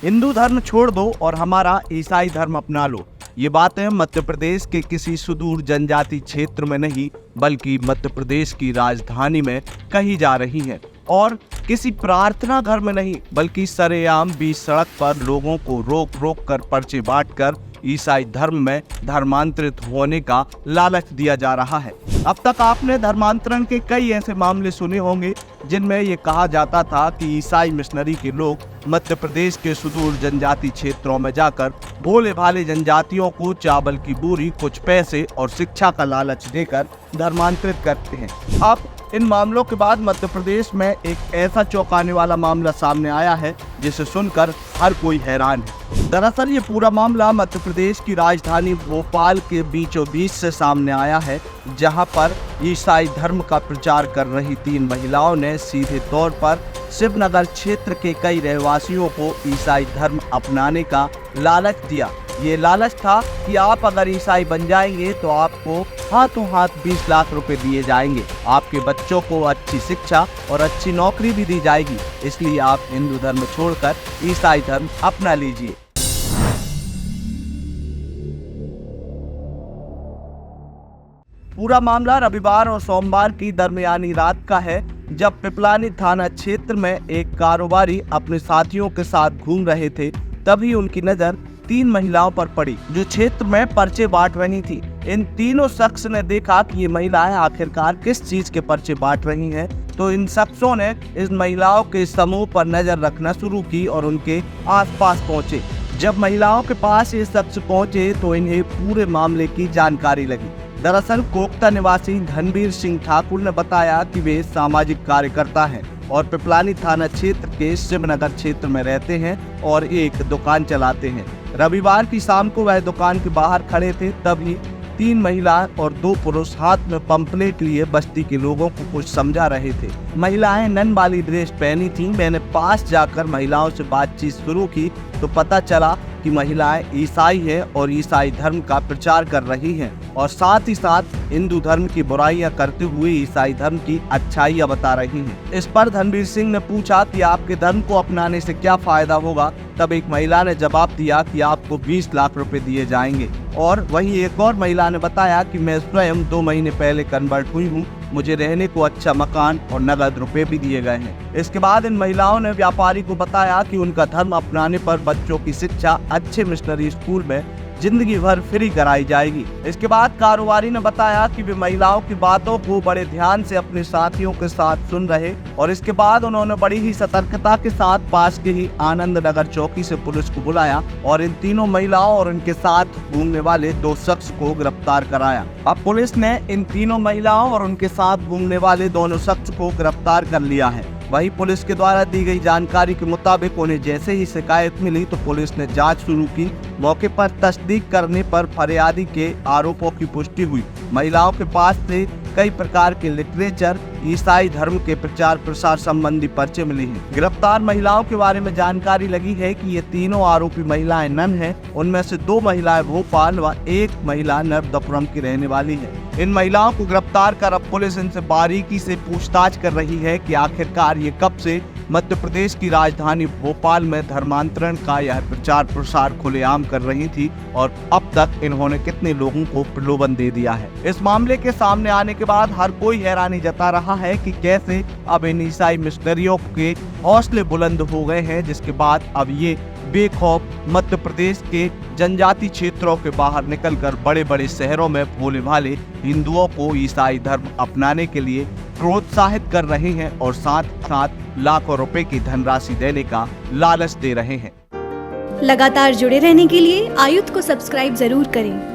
हिंदू धर्म छोड़ दो और हमारा ईसाई धर्म अपना लो। ये बातें मध्य प्रदेश के किसी सुदूर जनजाति क्षेत्र में नहीं बल्कि मध्य प्रदेश की राजधानी में कही जा रही हैं और किसी प्रार्थना घर में नहीं बल्कि सरेआम बीच सड़क पर लोगों को रोक रोक कर पर्चे बांटकर ईसाई धर्म में धर्मांतरित होने का लालच दिया जा रहा है। अब तक आपने धर्मांतरण के कई ऐसे मामले सुने होंगे जिनमें ये कहा जाता था कि ईसाई मिशनरी के लोग मध्य प्रदेश के सुदूर जनजाति क्षेत्रों में जाकर भोले भाले जनजातियों को चावल की बोरी, कुछ पैसे और शिक्षा का लालच देकर धर्मांतरित करते हैं। अब इन मामलों के बाद मध्य प्रदेश में एक ऐसा चौंकाने वाला मामला सामने आया है जिसे सुनकर हर कोई हैरान है। दरअसल ये पूरा मामला मध्य प्रदेश की राजधानी भोपाल के बीचों बीच से सामने आया है, जहां पर ईसाई धर्म का प्रचार कर रही 3 महिलाओं ने सीधे तौर पर शिवनगर क्षेत्र के कई रहवासियों को ईसाई धर्म अपनाने का लालच दिया। ये लालच था कि आप अगर ईसाई बन जाएंगे तो आपको हाथों हाथ 20 लाख रुपए दिए जाएंगे, आपके बच्चों को अच्छी शिक्षा और अच्छी नौकरी भी दी जाएगी, इसलिए आप हिंदू धर्म छोड़कर ईसाई धर्म अपना लीजिए। पूरा मामला रविवार और सोमवार की दरमियानी रात का है, जब पिपलानी थाना क्षेत्र में एक कारोबारी अपने साथियों के साथ घूम रहे थे। तभी उनकी नजर 3 महिलाओं पर पड़ी जो क्षेत्र में पर्चे बांट रही थी। इन तीनों शख्स ने देखा कि ये महिलाएं आखिरकार किस चीज के पर्चे बांट रही हैं, तो इन शख्सों ने इस महिलाओं के समूह पर नजर रखना शुरू की और उनके आसपास पहुंचे। जब महिलाओं के पास ये शख्स पहुंचे तो इन्हें पूरे मामले की जानकारी लगी। दरअसल कोकता निवासी धनबीर सिंह ठाकुर ने बताया कि वे सामाजिक कार्यकर्ता हैं और पिपलानी थाना क्षेत्र के शिवनगर क्षेत्र में रहते हैं और एक दुकान चलाते हैं। रविवार की शाम को वह दुकान के बाहर खड़े थे, तभी 3 महिलाएं और 2 पुरुष हाथ में पंपलेट लिए बस्ती के लोगों को कुछ समझा रहे थे। महिलाएं नन वाली ड्रेस पहनी थीं। मैंने पास जाकर महिलाओं से बातचीत शुरू की तो पता चला कि महिलाएं ईसाई हैं और ईसाई धर्म का प्रचार कर रही हैं और साथ ही साथ हिंदू धर्म की बुराइयां करते हुए ईसाई धर्म की अच्छाइयां बता रही हैं। इस पर धनबीर सिंह ने पूछा कि आपके धर्म को अपनाने से क्या फायदा होगा। तब एक महिला ने जवाब दिया कि आपको 20 लाख रुपए दिए जाएंगे और वहीं एक और महिला ने बताया कि मैं स्वयं 2 महीने पहले कन्वर्ट हुई हूँ, मुझे रहने को अच्छा मकान और नगद रुपए भी दिए गए हैं। इसके बाद इन महिलाओं ने व्यापारी को बताया कि उनका धर्म अपनाने पर बच्चों की शिक्षा अच्छे मिशनरी स्कूल में जिंदगी भर फ्री कराई जाएगी। इसके बाद कारोबारी ने बताया कि वे महिलाओं की बातों को बड़े ध्यान से अपने साथियों के साथ सुन रहे और इसके बाद उन्होंने बड़ी ही सतर्कता के साथ पास के ही आनंद नगर चौकी से पुलिस को बुलाया और इन तीनों महिलाओं और उनके साथ घूमने वाले 2 शख्स को गिरफ्तार कराया। अब पुलिस ने इन तीनों महिलाओं और उनके साथ घूमने वाले दोनों शख्स को गिरफ्तार कर लिया है। वहीं पुलिस के द्वारा दी गई जानकारी के मुताबिक उन्हें जैसे ही शिकायत मिली तो पुलिस ने जांच शुरू की। मौके पर तस्दीक करने पर फरियादी के आरोपों की पुष्टि हुई। महिलाओं के पास से कई प्रकार के लिटरेचर, ईसाई धर्म के प्रचार प्रसार संबंधी पर्चे मिले हैं। गिरफ्तार महिलाओं के बारे में जानकारी लगी है कि ये तीनों आरोपी महिलाएं नन हैं। उनमें से 2 महिलाएं भोपाल व 1 महिला नर्मदापुरम की रहने वाली है। इन महिलाओं को गिरफ्तार कर अब पुलिस इनसे बारीकी से पूछताछ कर रही है कि आखिरकार ये कब से मध्य प्रदेश की राजधानी भोपाल में धर्मांतरण का यह प्रचार प्रसार खुलेआम कर रही थी और अब तक इन्होंने कितने लोगों को प्रलोभन दे दिया है। इस मामले के सामने आने के बाद हर कोई हैरानी जता रहा है कि कैसे अब इन ईसाई मिशनरियों के हौसले बुलंद हो गए हैं, जिसके बाद अब ये बेखौफ मध्य प्रदेश के जनजाति क्षेत्रों के बाहर निकलकर बड़े बड़े शहरों में भोले भाले हिंदुओं को ईसाई धर्म अपनाने के लिए प्रोत्साहित कर रहे हैं और साथ साथ लाखों रुपए की धनराशि देने का लालच दे रहे हैं। लगातार जुड़े रहने के लिए आयुध को सब्सक्राइब जरूर करें।